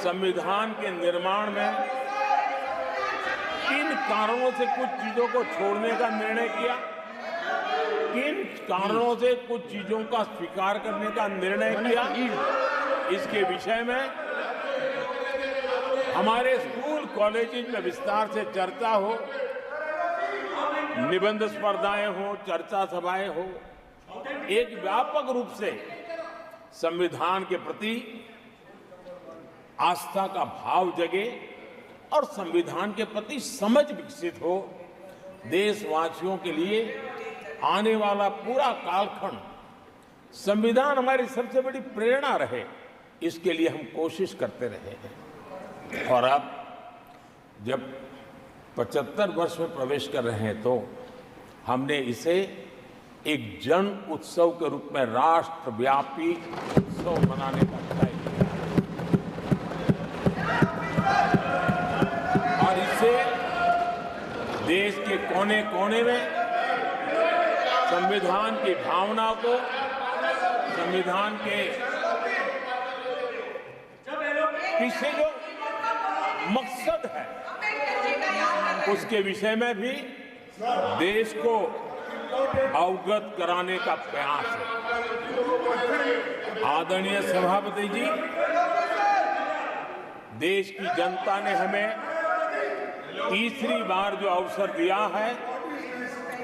संविधान के निर्माण में किन कारणों से कुछ चीजों को छोड़ने का निर्णय किया, किन कारणों से कुछ चीजों का स्वीकार करने का निर्णय किया, इसके विषय में हमारे स्कूल कॉलेज में विस्तार से चर्चा हो, निबंध स्पर्धाएं हो, चर्चा सभाएं हो, एक व्यापक रूप से संविधान के प्रति आस्था का भाव जगे और संविधान के प्रति समझ विकसित हो। देशवासियों के लिए आने वाला पूरा कालखंड संविधान हमारी सबसे बड़ी प्रेरणा रहे, इसके लिए हम कोशिश करते रहे हैं। और अब जब 75 वर्ष में प्रवेश कर रहे हैं तो हमने इसे एक जन उत्सव के रूप में राष्ट्रव्यापी उत्सव मनाने का तय किया और इससे देश के कोने कोने में संविधान की भावना को, संविधान के पीछे जो मकसद है उसके विषय में भी देश को अवगत कराने का प्रयास है। आदरणीय सभापति जी, देश की जनता ने हमें तीसरी बार जो अवसर दिया है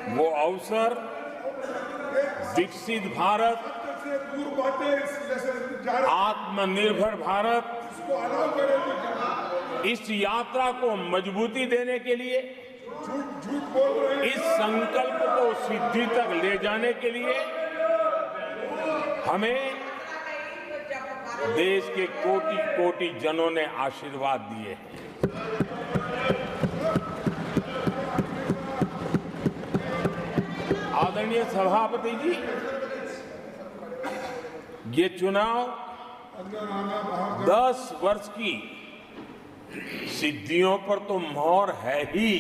वो अवसर विकसित भारत, आत्मनिर्भर भारत, इस यात्रा को मजबूती देने के लिए, इस संकल्प को सिद्धि तक ले जाने के लिए हमें देश के कोटि कोटि जनों ने आशीर्वाद दिए हैं। आदरणीय सभापति जी, ये चुनाव 10 वर्ष की सिद्धियों पर तो मोहर है ही,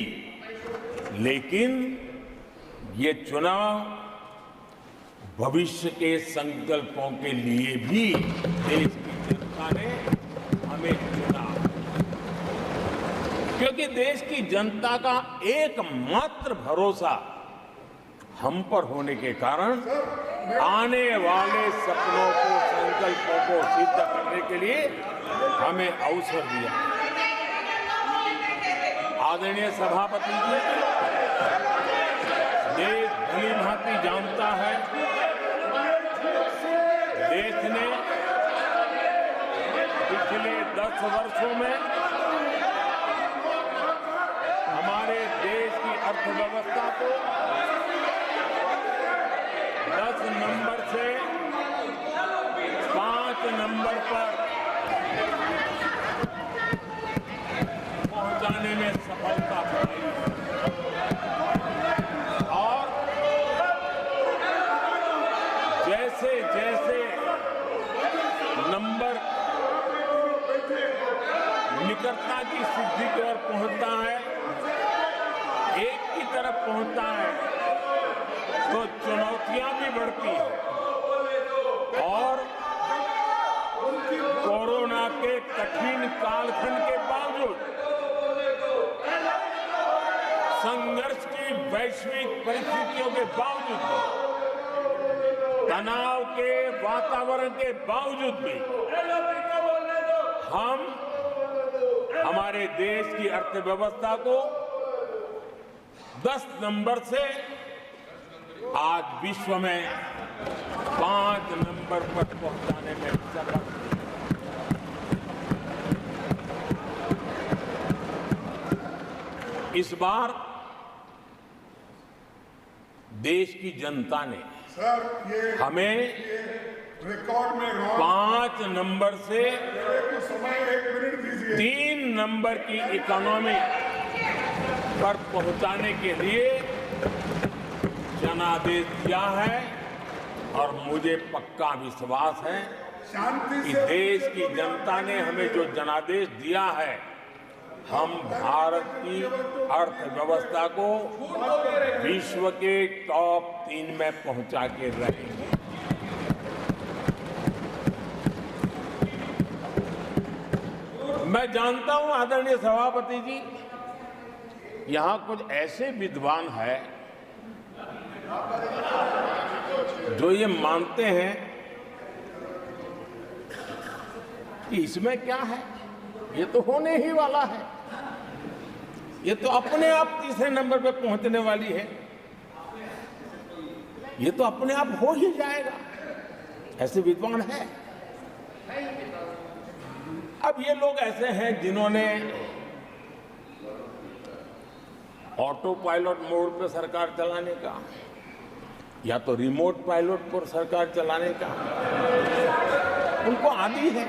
लेकिन ये चुनाव भविष्य के संकल्पों के लिए भी देश की जनता ने हमें चुना, क्योंकि देश की जनता का एकमात्र भरोसा हम पर होने के कारण आने वाले सपनों को, संकल्पों को सिद्ध करने के लिए हमें अवसर दिया। आदरणीय सभापति जी, देश भली भांति जानता है, देश ने पिछले 10 वर्षों में हमारे देश की अर्थव्यवस्था को 10 नंबर से 5 नंबर पर पहुंचाने में सफलता पाई और जैसे जैसे नंबर निकटता की सिद्धि की ओर पहुंचता है, एक की तरफ पहुंचता है, तो चुनौतियां भी बढ़ती हैं और कोरोना के कठिन कालखंड के बावजूद, संघर्ष की वैश्विक परिस्थितियों के बावजूद, तनाव के वातावरण के बावजूद भी हम हमारे देश की अर्थव्यवस्था को 10 नंबर से आज विश्व में 5 नंबर पर पहुंचाने में सफल। इस बार देश की जनता ने हमें रिकॉर्ड में 5 नंबर से 3 नंबर की इकोनॉमी पर पहुंचाने के लिए जनादेश दिया है और मुझे पक्का विश्वास है कि देश की जनता ने हमें जो जनादेश दिया है, हम भारत की अर्थव्यवस्था को विश्व के टॉप 3 में पहुंचा के रहेंगे। मैं जानता हूं आदरणीय सभापति जी, यहां कुछ ऐसे विद्वान हैं जो ये मानते हैं कि इसमें क्या है, ये तो होने ही वाला है, ये तो अपने आप तीसरे नंबर पे पहुंचने वाली है, ये तो अपने आप हो ही जाएगा। ऐसे विद्वान हैं। अब ये लोग ऐसे हैं जिन्होंने ऑटो पायलट मोड पे सरकार चलाने का या तो रिमोट पायलट पर सरकार चलाने का उनको आदी है,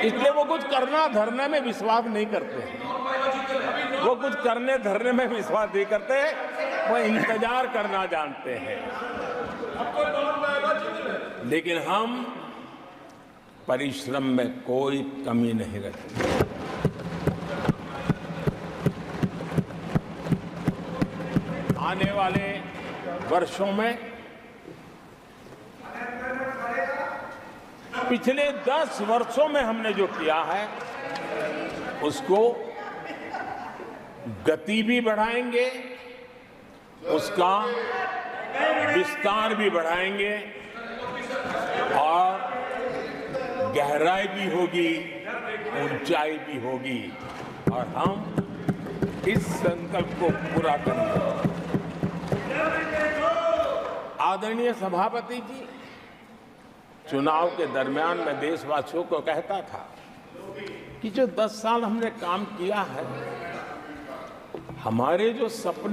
इसलिए वो कुछ करना धरने में विश्वास नहीं करते हैं। वो कुछ करने धरने में विश्वास नहीं करते, वो इंतजार करना जानते हैं। लेकिन हम परिश्रम में कोई कमी नहीं रखते। आने वाले वर्षों में पिछले 10 वर्षों में हमने जो किया है उसको गति भी बढ़ाएंगे, उसका विस्तार भी बढ़ाएंगे और गहराई भी होगी, ऊंचाई भी होगी और हम इस संकल्प को पूरा करेंगे। आदरणीय सभापति जी, चुनाव के दरमियान मैं देशवासियों को कहता था कि जो 10 साल हमने काम किया है, हमारे जो सपने